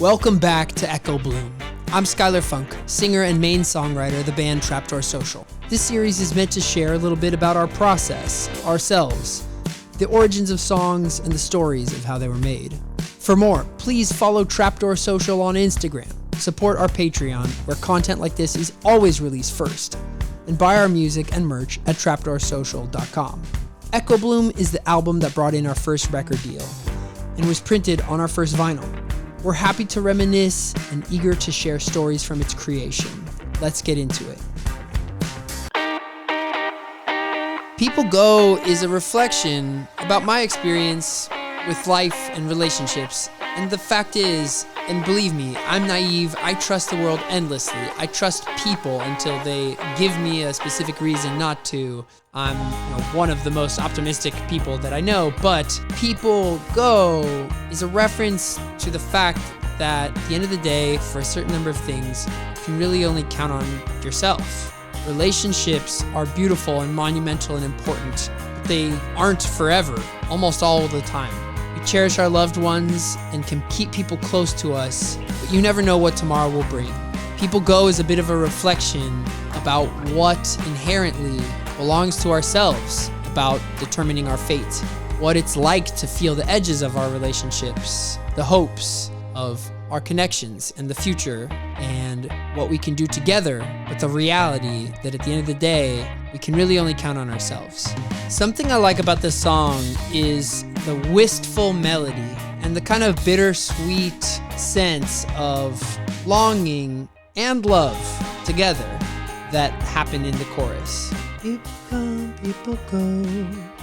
Welcome back to Echobloom. I'm Skylar Funk, singer and main songwriter of the band Trapdoor Social. This series is meant to share a little bit about our process, ourselves, the origins of songs, and the stories of how they were made. For more, please follow Trapdoor Social on Instagram, support our Patreon, where content like this is always released first, and buy our music and merch at trapdoorsocial.com. Echobloom is the album that brought in our first record deal and was printed on our first vinyl. We're happy to reminisce and eager to share stories from its creation. Let's get into it. People Go is a reflection about my experience with life and relationships. And the fact is, and believe me, I'm naive, I trust the world endlessly. I trust people until they give me a specific reason not to. I'm one of the most optimistic people that I know, but People Go is a reference to the fact that at the end of the day, for a certain number of things, you can really only count on yourself. Relationships are beautiful and monumental and important, but they aren't forever, almost all the time. We cherish our loved ones and can keep people close to us, but you never know what tomorrow will bring. People Go is a bit of a reflection about what inherently belongs to ourselves, about determining our fate, what it's like to feel the edges of our relationships, the hopes of our connections and the future, and what we can do together, but the reality that at the end of the day, we can really only count on ourselves. Something I like about this song is the wistful melody and the kind of bittersweet sense of longing and love together that happen in the chorus. People come, people go.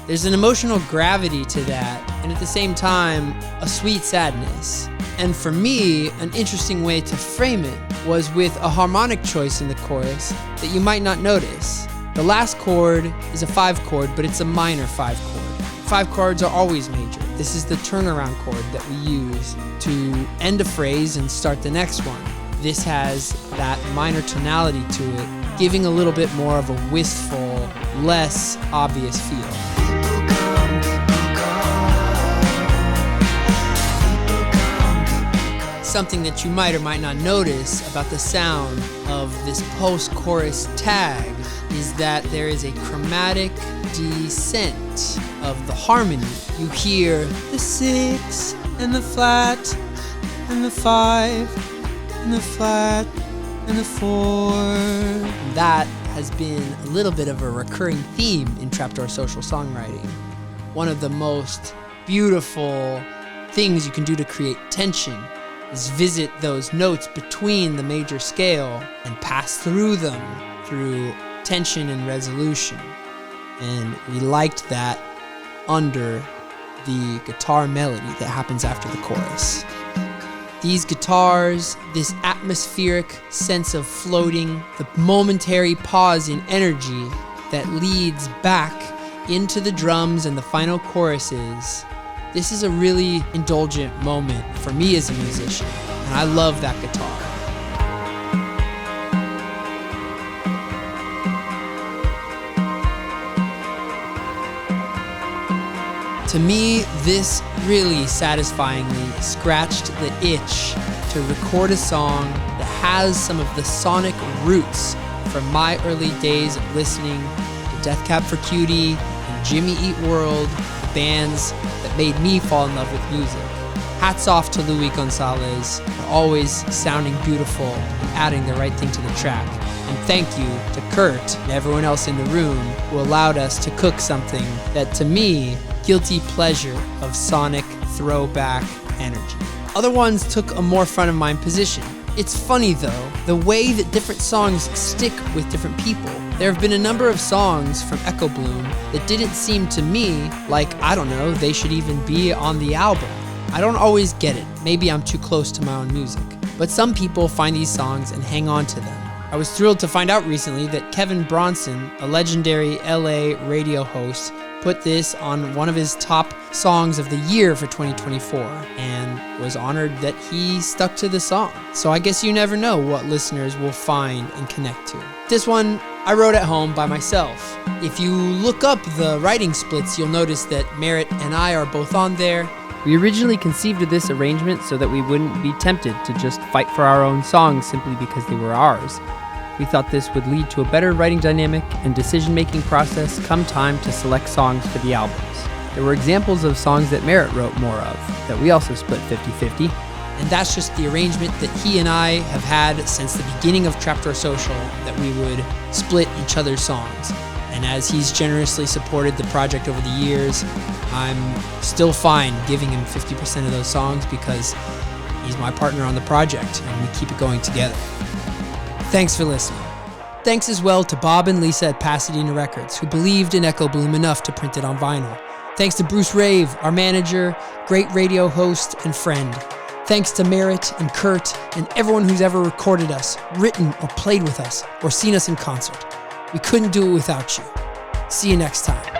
There's an emotional gravity to that, and at the same time, a sweet sadness. And for me, an interesting way to frame it was with a harmonic choice in the chorus that you might not notice. The last chord is a 5 chord, but it's a minor 5 chord. 5 chords are always major. This is the turnaround chord that we use to end a phrase and start the next one. This has that minor tonality to it, giving a little bit more of a wistful, less obvious feel. Something that you might or might not notice about the sound of this post-chorus tag is that there is a chromatic descent of the harmony. You hear the 6 and the flat and the 5 and the flat and the 4. That has been a little bit of a recurring theme in Trapdoor Social songwriting. One of the most beautiful things you can do to create tension is visit those notes between the major scale and pass through them through tension and resolution. And we liked that under the guitar melody that happens after the chorus. These guitars, this atmospheric sense of floating, the momentary pause in energy that leads back into the drums and the final choruses. This is a really indulgent moment for me as a musician, and I love that guitar. To me, this really satisfyingly scratched the itch to record a song that has some of the sonic roots from my early days of listening to Death Cab for Cutie and Jimmy Eat World, the bands that made me fall in love with music. Hats off to Luis Gonzalez for always sounding beautiful and adding the right thing to the track. And thank you to Kurt and everyone else in the room who allowed us to cook something that, to me, guilty pleasure of sonic throwback energy. Other ones took a more front-of-mind position. It's funny though, the way that different songs stick with different people. There have been a number of songs from Echobloom that didn't seem to me like, they should even be on the album. I don't always get it. Maybe I'm too close to my own music. But some people find these songs and hang on to them. I was thrilled to find out recently that Kevin Bronson, a legendary LA radio host, put this on one of his top songs of the year for 2024 and was honored that he stuck to the song. So I guess you never know what listeners will find and connect to. This one I wrote at home by myself. If you look up the writing splits, you'll notice that Merritt and I are both on there. We originally conceived of this arrangement so that we wouldn't be tempted to just fight for our own songs simply because they were ours. We thought this would lead to a better writing dynamic and decision-making process come time to select songs for the albums. There were examples of songs that Merritt wrote more of, that we also split 50-50. And that's just the arrangement that he and I have had since the beginning of Trapdoor Social, that we would split each other's songs. And as he's generously supported the project over the years, I'm still fine giving him 50% of those songs because he's my partner on the project and we keep it going together. Thanks for listening. Thanks as well to Bob and Lisa at Pasadena Records, who believed in Echobloom enough to print it on vinyl. Thanks to Bruce Rave, our manager, great radio host, and friend. Thanks to Merritt and Kurt and everyone who's ever recorded us, written or played with us, or seen us in concert. We couldn't do it without you. See you next time.